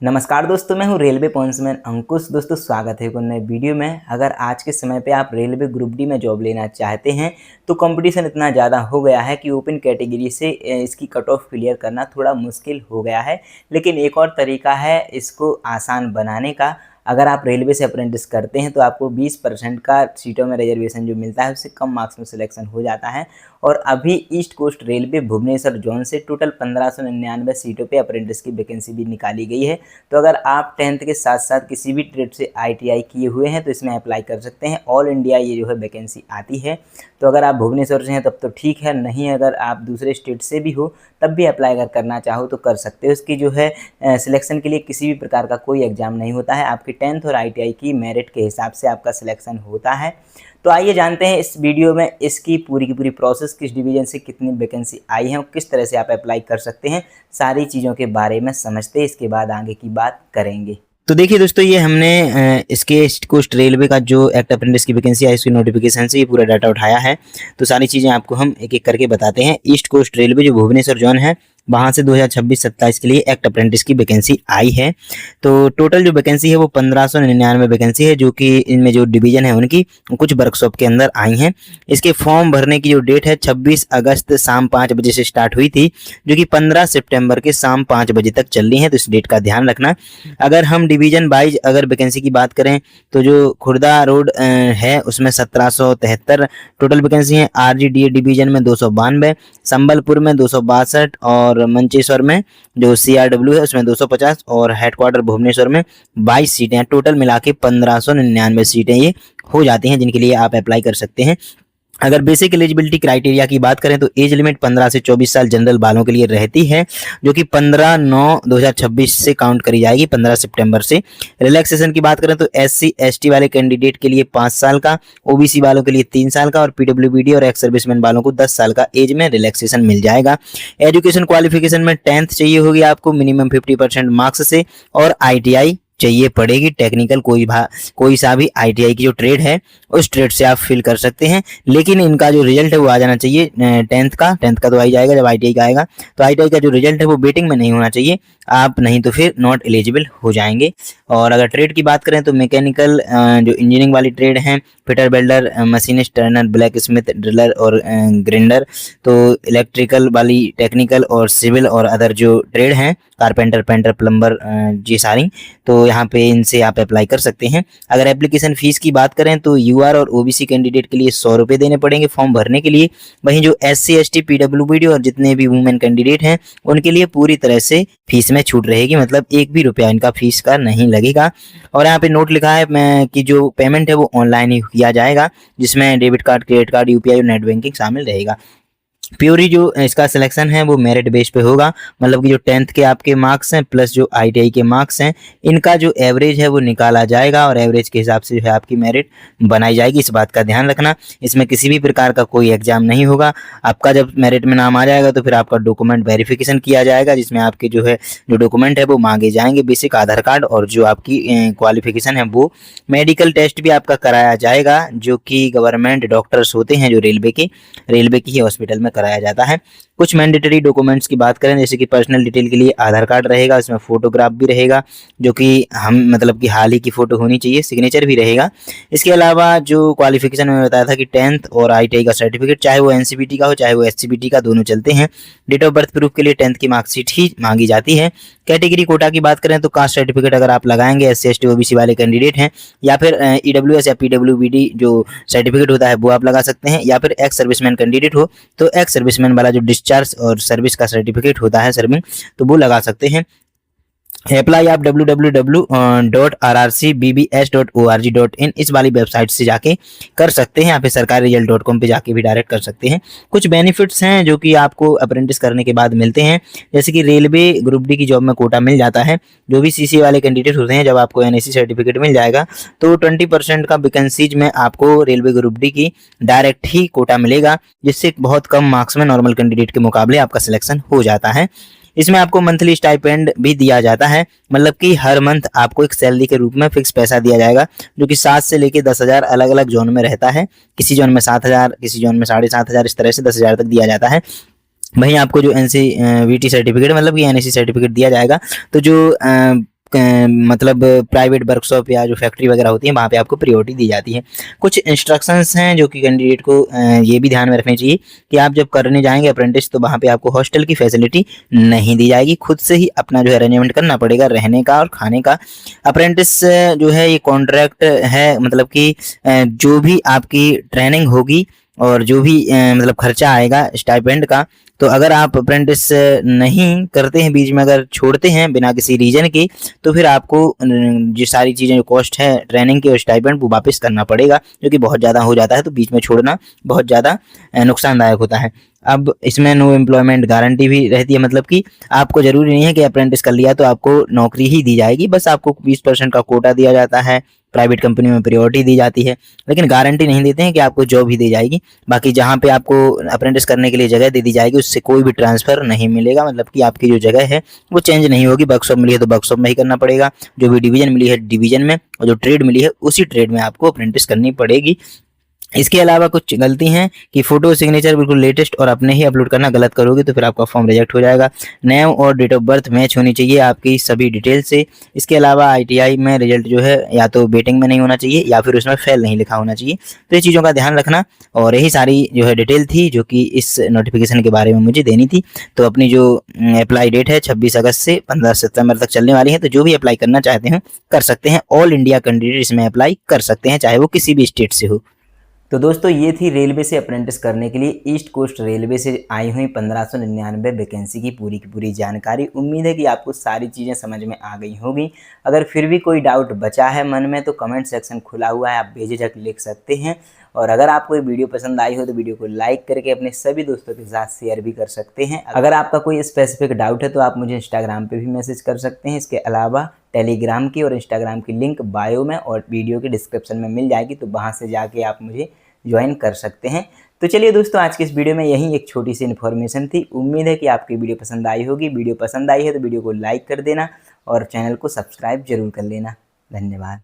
नमस्कार दोस्तों, मैं हूं रेलवे पॉइंट्समैन अंकुश। दोस्तों स्वागत है एक और नए वीडियो में। अगर आज के समय पे आप रेलवे ग्रुप डी में जॉब लेना चाहते हैं तो कंपटीशन इतना ज़्यादा हो गया है कि ओपन कैटेगरी से इसकी कट ऑफ क्लियर करना थोड़ा मुश्किल हो गया है। लेकिन एक और तरीका है इसको आसान बनाने का। अगर आप रेलवे से अप्रेंटिस करते हैं तो आपको 20% का सीटों में रिजर्वेशन जो मिलता है उससे कम मार्क्स में सिलेक्शन हो जाता है। और अभी east coast railway Bhubaneswar zone से टोटल 1599 सीटों पे अप्रेंटिस की वैकेंसी भी निकाली गई है। तो अगर आप 10th के साथ साथ किसी भी ट्रेड से ITI किए हुए हैं तो इसमें अप्लाई कर सकते हैं। ऑल इंडिया ये जो है वैकेंसी आती है। तो अगर आप भुवनेश्वर से हैं तब तो ठीक है, नहीं अगर आप दूसरे स्टेट से भी हो तब भी अप्लाई अगर करना चाहो तो कर सकते हो। इसकी जो है सिलेक्शन के लिए किसी भी प्रकार का कोई एग्ज़ाम नहीं होता है। आपकी 10th और ITI की मेरिट के हिसाब से आपका सिलेक्शन होता है। तो आइए जानते हैं इस वीडियो में इसकी पूरी की पूरी प्रोसेस, किस डिवीज़न से कितनी वैकेंसी आई है और किस तरह से आप अप्लाई कर सकते हैं। सारी चीज़ों के बारे में समझते हैं, इसके बाद आगे की बात करेंगे। तो देखिए दोस्तों, ये हमने इसके ईस्ट कोस्ट रेलवे का जो एक्ट अप्रेंटिस की वैकेंसी आई उसकी नोटिफिकेशन से ये पूरा डाटा उठाया है। तो सारी चीज़ें आपको हम एक एक करके बताते हैं। ईस्ट कोस्ट रेलवे जो भुवनेश्वर जोन है वहाँ से 2026-27 के लिए एक्ट अप्रेंटिस की वैकेंसी आई है। तो टोटल जो वैकेंसी है वो 1599 वैकेंसी है, जो कि इनमें जो डिवीज़न है उनकी कुछ वर्कशॉप के अंदर आई हैं। इसके फॉर्म भरने की जो डेट है 26 अगस्त शाम 5 बजे से स्टार्ट हुई थी, जो कि 15 सितंबर के शाम 5 बजे तक चल रही है। तो इस डेट का ध्यान रखना। अगर हम डिवीज़न वाइज अगर वैकेंसी की बात करें तो जो खुर्दा रोड है उसमें 1773 टोटल वैकेंसी है। RGDA डिवीज़न में 292, संबलपुर में 262 और मंचेश्वर में जो CRW है उसमें 250 और हेडक्वार्टर भुवनेश्वर में 22 सीटें हैं। टोटल मिला के 1599 सीटें ये हो जाती हैं जिनके लिए आप अप्लाई कर सकते हैं। अगर बेसिक एलिजिबिलिटी क्राइटेरिया की बात करें तो एज लिमिट 15 से 24 साल जनरल वालों के लिए रहती है, जो कि 15/9/2026 से काउंट करी जाएगी, 15 सितंबर से। रिलैक्सेशन की बात करें तो SC ST वाले कैंडिडेट के लिए 5 साल का, OBC वालों के लिए 3 साल का और PWBD और एक्स सर्विसमैन वालों को 10 साल का एज में रिलैक्सेशन मिल जाएगा। एजुकेशन क्वालिफिकेशन में 10th चाहिए होगी आपको मिनिमम 50% मार्क्स से, और ITI चाहिए पड़ेगी। टेक्निकल कोई सा भी ITI की जो ट्रेड है उस ट्रेड से आप फिल कर सकते हैं। लेकिन इनका जो रिजल्ट है वो आ जाना चाहिए 10th का तो आ ही जाएगा जब ITI का आएगा। तो ITI का जो रिजल्ट है वो बेटिंग में नहीं होना चाहिए आप, नहीं तो फिर नॉट एलिजिबल हो जाएंगे। और अगर ट्रेड की बात करें तो मैकेनिकल जो इंजीनियरिंग वाली ट्रेड है, fitter welder, machinist, Turner, black Smith, driller और ग्राइंडर। तो इलेक्ट्रिकल वाली, टेक्निकल और सिविल और अदर जो ट्रेड हैं, कारपेंटर, पेंटर, प्लम्बर, ये सारी, तो यहाँ पे इनसे आप अप्लाई कर सकते हैं। अगर एप्लीकेशन फीस की बात करें तो UR और OBC कैंडिडेट के लिए 100 रुपये देने पड़ेंगे फॉर्म भरने के लिए। वहीं जो SC ST PWBD और जितने भी वुमेन कैंडिडेट हैं उनके लिए पूरी तरह से फीस में छूट रहेगी, मतलब एक भी रुपया इनका फीस का नहीं लगेगा। और यहाँ पे नोट लिखा है कि जो पेमेंट है वो ऑनलाइन ही किया जाएगा, जिसमें debit card, credit card, UPI और नेट बैंकिंग शामिल रहेगा। प्योरी जो इसका सिलेक्शन है वो मेरिट बेस पे होगा, मतलब कि जो 10th के आपके मार्क्स हैं प्लस जो ITI के मार्क्स हैं, इनका जो एवरेज है वो निकाला जाएगा और एवरेज के हिसाब से जो है आपकी मेरिट बनाई जाएगी। इस बात का ध्यान रखना। इसमें किसी भी प्रकार का कोई एग्जाम नहीं होगा। आपका जब मेरिट में नाम आ जाएगा तो फिर आपका डॉक्यूमेंट वेरिफिकेशन किया जाएगा, जिसमें आपके जो है जो डॉक्यूमेंट है वो मांगे जाएंगे, बेसिक आधार कार्ड और जो आपकी क्वालिफिकेशन है वो। मेडिकल टेस्ट भी आपका कराया जाएगा, जो कि गवर्नमेंट डॉक्टर्स होते हैं जो रेलवे की ही हॉस्पिटल में कराया जाता है। कुछ मैंडेटरी डॉक्यूमेंट्स की बात करें जैसे कि पर्सनल डिटेल के लिए आधार कार्ड रहेगा, इसमें फोटोग्राफ भी रहेगा, जो कि हम मतलब कि हाल ही की फ़ोटो होनी चाहिए, सिग्नेचर भी रहेगा। इसके अलावा जो क्वालिफिकेशन में बताया था कि 10th और ITI का सर्टिफिकेट, चाहे वो NCBT का हो चाहे वो SCBT का, दोनों चलते हैं। डेट ऑफ बर्थ प्रूफ के लिए 10th की मार्कशीट ही मांगी जाती है। कैटेगरी कोटा की बात करें तो कास्ट सर्टिफिकेट अगर आप लगाएंगे, SC ST OBC वाले कैंडिडेट हैं, या फिर EWS या PWBD जो सर्टिफिकेट होता है वो आप लगा सकते हैं, या फिर एक्स सर्विसमैन कैंडिडेट हो तो एक्स सर्विसमैन वाला जो डिस्चार्ज और सर्विस का सर्टिफिकेट होता है सर्विंग, तो वो लगा सकते हैं। अप्लाई आप www.rrcbbs.org.in इस वाली वेबसाइट से जाके कर सकते हैं, या फिर sarkariresult.com पे जाके भी डायरेक्ट कर सकते हैं। कुछ बेनिफिट्स हैं जो कि आपको अप्रेंटिस करने के बाद मिलते हैं, जैसे कि रेलवे ग्रुप डी की जॉब में कोटा मिल जाता है। जो भी CC वाले कैंडिडेट होते हैं, जब आपको NSC सर्टिफिकेट मिल जाएगा तो 20% का वैकेंसीज में आपको रेलवे ग्रुप डी की डायरेक्ट ही कोटा मिलेगा, जिससे बहुत कम मार्क्स में नॉर्मल कैंडिडेट के मुकाबले आपका सिलेक्शन हो जाता है। इसमें आपको मंथली स्टाइपेंड भी दिया जाता है, मतलब कि हर मंथ आपको एक सैलरी के रूप में फिक्स पैसा दिया जाएगा, जो कि 7 से लेके 10,000 अलग अलग जोन में रहता है। किसी जोन में 7,000, किसी जोन में 7,500, इस तरह से 10,000 तक दिया जाता है। वहीं आपको जो NCVT सर्टिफिकेट मतलब कि NSC सर्टिफिकेट दिया जाएगा, तो जो मतलब प्राइवेट वर्कशॉप या जो फैक्ट्री वगैरह होती है वहाँ पे आपको प्रायोरिटी दी जाती है। कुछ इंस्ट्रक्शंस हैं जो कि कैंडिडेट को ये भी ध्यान में रखनी चाहिए कि आप जब करने जाएंगे अप्रेंटिस तो वहाँ पे आपको हॉस्टल की फैसिलिटी नहीं दी जाएगी, खुद से ही अपना जो है अरेंजमेंट करना पड़ेगा रहने का और खाने का। अप्रेंटिस जो है ये कॉन्ट्रैक्ट है, मतलब कि जो भी आपकी ट्रेनिंग होगी और जो भी मतलब खर्चा आएगा स्टाइपेंड का, तो अगर आप अप्रेंटिस नहीं करते हैं, बीच में अगर छोड़ते हैं बिना किसी रीजन के, तो फिर आपको जो सारी चीज़ें जो कॉस्ट है ट्रेनिंग की और स्टाइपेंड वो वापस करना पड़ेगा, जो कि बहुत ज़्यादा हो जाता है। तो बीच में छोड़ना बहुत ज़्यादा नुकसानदायक होता है। अब इसमें नो एम्प्लॉयमेंट गारंटी भी रहती है, मतलब कि आपको ज़रूरी नहीं है कि अप्रेंटिस कर लिया तो आपको नौकरी ही दी जाएगी, बस आपको 20% का कोटा दिया जाता है, प्राइवेट कंपनी में प्रायोरिटी दी जाती है, लेकिन गारंटी नहीं देते हैं कि आपको जॉब ही दी जाएगी। बाकी जहाँ पे आपको अप्रेंटिस करने के लिए जगह दे दी जाएगी उससे कोई भी ट्रांसफ़र नहीं मिलेगा, मतलब कि आपकी जो जगह है वो चेंज नहीं होगी। वर्कशॉप मिली है तो वर्कशॉप में ही करना पड़ेगा, जो भी डिवीज़न मिली है डिवीज़न में, और जो ट्रेड मिली है उसी ट्रेड में आपको अप्रेंटिस करनी पड़ेगी। इसके अलावा कुछ गलती हैं कि फ़ोटो सिग्नेचर बिल्कुल लेटेस्ट और अपने ही अपलोड करना, गलत करोगे तो फिर आपका फॉर्म रिजेक्ट हो जाएगा। नेम और डेट ऑफ बर्थ मैच होनी चाहिए आपकी सभी डिटेल से। इसके अलावा आईटीआई में रिजल्ट जो है या तो वेटिंग में नहीं होना चाहिए या फिर उसमें फेल नहीं लिखा होना चाहिए। तो ये चीज़ों का ध्यान रखना, और यही सारी जो है डिटेल थी जो कि इस नोटिफिकेशन के बारे में मुझे देनी थी। तो अपनी जो अप्लाई डेट है 26 अगस्त से 15 सितंबर तक चलने वाली है, तो जो भी अप्लाई करना चाहते हैं कर सकते हैं। ऑल इंडिया कैंडिडेट इसमें अप्लाई कर सकते हैं, चाहे वो किसी भी स्टेट से हो। तो दोस्तों ये थी रेलवे से अप्रेंटिस करने के लिए ईस्ट कोस्ट रेलवे से आई हुई 1599 वैकेंसी की पूरी जानकारी। उम्मीद है कि आपको सारी चीज़ें समझ में आ गई होगी। अगर फिर भी कोई डाउट बचा है मन में तो कमेंट सेक्शन खुला हुआ है, आप बेझिझक लिख सकते हैं। और अगर आपको ये वीडियो पसंद आई हो तो वीडियो को लाइक करके अपने सभी दोस्तों के साथ शेयर भी कर सकते हैं। अगर आपका कोई स्पेसिफिक डाउट है तो आप मुझे इंस्टाग्राम पे भी मैसेज कर सकते हैं। इसके अलावा टेलीग्राम की और इंस्टाग्राम की लिंक बायो में और वीडियो के डिस्क्रिप्शन में मिल जाएगी, तो वहाँ से जाके आप मुझे ज्वाइन कर सकते हैं। तो चलिए दोस्तों, आज की इस वीडियो में यही एक छोटी सी इन्फॉर्मेशन थी। उम्मीद है कि आपकी वीडियो पसंद आई होगी। वीडियो पसंद आई है तो वीडियो को लाइक कर देना और चैनल को सब्सक्राइब जरूर कर लेना। धन्यवाद।